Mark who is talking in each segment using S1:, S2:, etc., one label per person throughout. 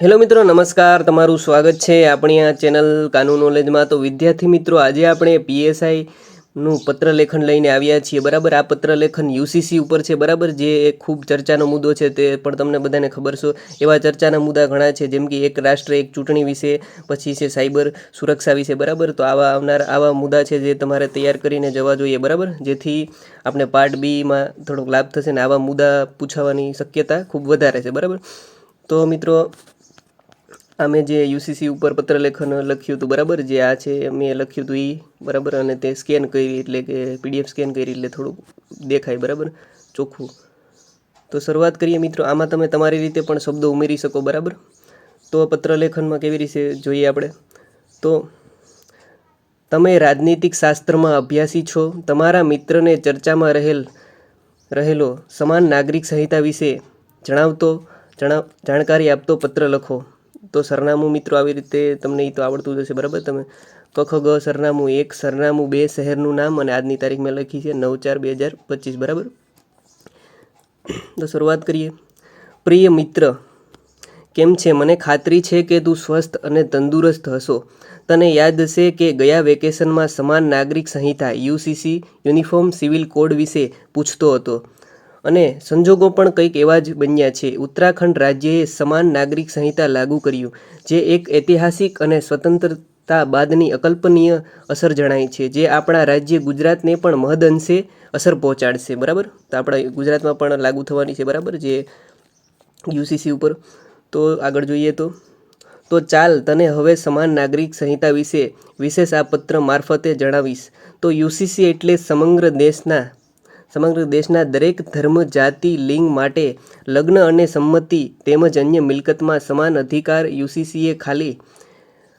S1: Hello મિત્રો, નમસ્કાર. તમારું સ્વાગત છે આપણી આ ચેનલ કાનૂન નોલેજમાં. તો વિદ્યાર્થી મિત્રો, આજે આપણે પીએસઆઈનું પત્રલેખન લઈને આવ્યા છીએ. બરાબર, આ પત્રલેખન યુસીસી ઉપર છે. બરાબર, જે એક ખૂબ ચર્ચાનો મુદ્દો છે, તે પણ તમને બધાને ખબર છે. એવા ચર્ચાના મુદ્દા ઘણા છે, જેમ કે એક રાષ્ટ્ર એક ચૂંટણી વિશે, પછી છે સાયબર સુરક્ષા વિશે. બરાબર, તો આવા મુદ્દા છે જે તમારે તૈયાર કરીને જવા જોઈએ. બરાબર, જેથી આપણે પાર્ટ બીમાં થોડોક લાભ થશે ને આવા મુદ્દા પૂછાવાની શક્યતા ખૂબ વધારે છે. બરાબર, તો મિત્રો, અમે જે યુસીસી ઉપર પત્રલેખન લખ્યું હતું, બરાબર, જે આ છે મેં લખ્યું હતું એ, બરાબર, અને તે સ્કેન કરી, એટલે કે પીડીએફ સ્કેન કરી, એટલે થોડુંક દેખાય, બરાબર, ચોખ્ખું. તો શરૂઆત કરીએ મિત્રો. આમાં તમે તમારી રીતે પણ શબ્દો ઉમેરી શકો. બરાબર, તો પત્રલેખનમાં કેવી રીતે જોઈએ આપણે? તો તમે રાજનીતિક શાસ્ત્રમાં અભ્યાસી છો. તમારા મિત્રને ચર્ચામાં રહેલો સમાન નાગરિક સંહિતા વિશે જાણકારી આપતો પત્ર લખો. તો સરનામું મિત્રો આવી રીતે તમને એ તો આવડતું જ હશે. બરાબર, તમે કખ ગ સરનામું 1, સરનામું 2, શહેરનું નામ અને આજની તારીખ મેં લખી છે 9/4/2025. બરાબર, તો શરૂઆત કરીએ. પ્રિય મિત્ર, કેમ છે? મને ખાતરી છે કે તું સ્વસ્થ અને તંદુરસ્ત હશો. તને યાદ હશે કે ગયા વેકેશનમાં સમાન નાગરિક સંહિતા યુસીસી યુનિફોર્મ સિવિલ કોડ વિશે પૂછતો હતો, અને સંજોગો પણ કંઈક એવા જ બન્યા છે. ઉત્તરાખંડ રાજ્યએ સમાન નાગરિક સંહિતા લાગુ કર્યું, જે એક ઐતિહાસિક અને સ્વતંત્રતા બાદની અકલ્પનીય અસર જણાય છે, જે આપણા રાજ્ય ગુજરાતને પણ મહદઅંશે અસર પહોંચાડશે. બરાબર, તો આપણા ગુજરાતમાં પણ લાગુ થવાની છે. બરાબર, જે યુસીસી ઉપર. તો આગળ જોઈએ તો ચાલ તને હવે સમાન નાગરિક સંહિતા વિશે વિશેષ આ પત્ર મારફતે જણાવીશ. તો યુસીસી એટલે સમગ્ર દેશના દરેક ધર્મ, જાતિ, લિંગ માટે લગ્ન અને સંમતિ તેમજ અન્ય મિલકતમાં સમાન અધિકાર. યુસીસીએ ખાલી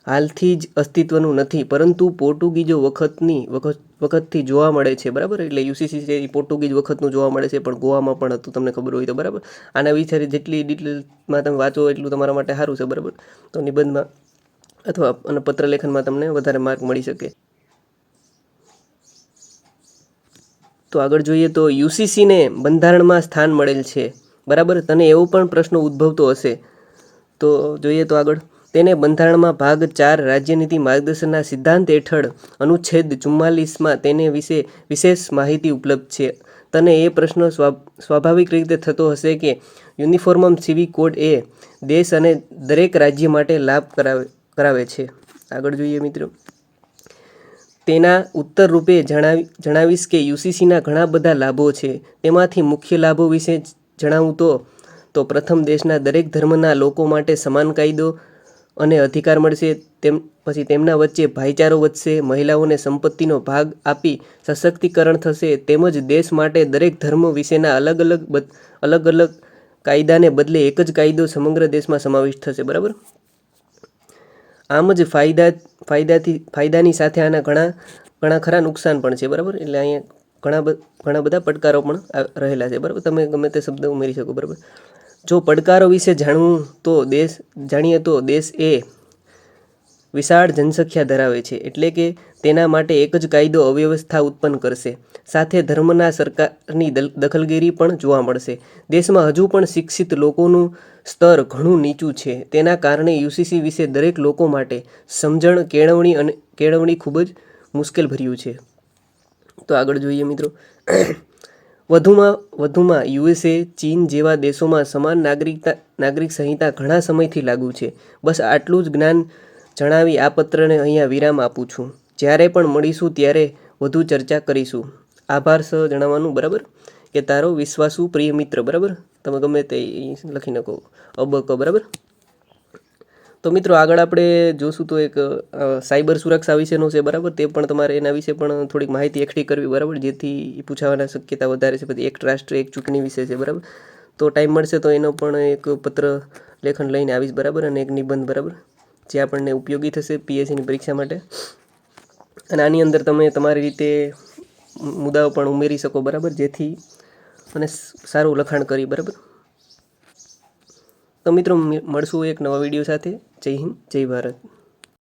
S1: હાલથી જ અસ્તિત્વનું નથી, પરંતુ પોર્ટુગીઝો વખતથી જોવા મળે છે. બરાબર, એટલે યુસીસી છે એ પોર્ટુગીઝ વખતનું જોવા મળે છે, પણ ગોવામાં પણ હતું, તમને ખબર હોય તો. બરાબર, આના વિશે જેટલી ડિટેલમાં તમે વાંચો એટલું તમારા માટે સારું છે. બરાબર, તો નિબંધમાં અથવા અને પત્રલેખનમાં તમને વધારે માર્ક મળી શકે. તો આગળ જોઈએ તો યુસીસીને બંધારણમાં સ્થાન મળેલ છે. બરાબર, તને એવો પણ પ્રશ્ન ઉદ્ભવતો હશે. તો જોઈએ તો આગળ. તેને બંધારણમાં ભાગ 4 રાજ્યનીતિ માર્ગદર્શનના સિદ્ધાંત હેઠળ અનુચ્છેદ 44માં તેને વિશે વિશેષ માહિતી ઉપલબ્ધ છે. તને એ પ્રશ્ન સ્વાભાવિક રીતે થતો હશે કે યુનિફોર્મ સિવિલ કોડ એ દેશ અને દરેક રાજ્ય માટે લાભ કરાવે છે. આગળ જોઈએ મિત્રો. તેના ઉત્તર રૂપે જણાવીશ કે યુસીસીના ઘણા બધા લાભો છે. તેમાંથી મુખ્ય લાભો વિશે જણાવું તો પ્રથમ, દેશના દરેક ધર્મના લોકો માટે સમાન કાયદો અને અધિકાર મળશે. પછી તેમના વચ્ચે ભાઈચારો વધશે. મહિલાઓને સંપત્તિનો ભાગ આપી સશક્તિકરણ થશે. તેમજ દેશ માટે દરેક ધર્મ વિશેના અલગ અલગ કાયદાને બદલે એક જ કાયદો સમગ્ર દેશમાં સમાવિષ્ટ થશે. બરાબર, આમ જ ફાયદાની સાથે આના ઘણા ખરા નુકસાન પણ છે. બરાબર, એટલે અહીંયા ઘણા બધા પડકારો પણ રહેલા છે. બરાબર, તમે ગમે તે શબ્દ ઉમેરી શકો. બરાબર, જો પડકારો વિશે જાણીએ તો દેશ એ વિશાળ જનસંખ્યા ધરાવે છે, એટલે કે તેના માટે એક જ કાયદો અવ્યવસ્થા ઉત્પન્ન કરશે. સાથે ધર્મના સરકારની દખલગીરી પણ જોવા મળશે. દેશમાં હજુ પણ શિક્ષિત લોકોનું સ્તર ઘણું નીચું છે. તેના કારણે યુસીસી વિશે દરેક લોકો માટે સમજણ કેળવણી ખૂબ જ મુશ્કેલ ભર્યું છે. તો આગળ જોઈએ મિત્રો. વધુમાં યુએસએ, ચીન જેવા દેશોમાં સમાન નાગરિક સંહિતા ઘણા સમયથી લાગુ છે. બસ આટલું જ જ્ઞાન જણાવી આ પત્રને અહીંયા વિરામ આપું છું. જ્યારે પણ મળીશું ત્યારે વધુ ચર્ચા કરીશું. આભાર સહ જણાવવાનું. બરાબર, કે તારો વિશ્વાસુ પ્રિય મિત્ર. બરાબર, તમે ગમે તે લખી નાખો અબક. બરાબર, તો મિત્રો આગળ આપણે જોશું તો એક સાયબર સુરક્ષા વિશેનો છે. બરાબર, તે પણ તમારે એના વિશે પણ થોડીક માહિતી એકઠી કરવી. બરાબર, જેથી પૂછાવાના શક્યતા વધારે છે. પછી એક રાષ્ટ્ર એક ચૂંટણી વિશે છે. બરાબર, તો ટાઈમ મળશે તો એનો પણ એક પત્ર લેખન લઈને આવીશ. બરાબર, અને એક નિબંધ. બરાબર, જે આપણને ઉપયોગી થશે પીએસસીની પરીક્ષા માટે. અને આની અંદર તમે તમારી રીતે મુદ્દાઓ પણ ઉમેરી શકો. બરાબર, જેથી અને સારું લખાણ કરી. બરાબર, તો મિત્રો મળશું એક નવા વિડીયો સાથે. જય હિન્દ, જય ભારત.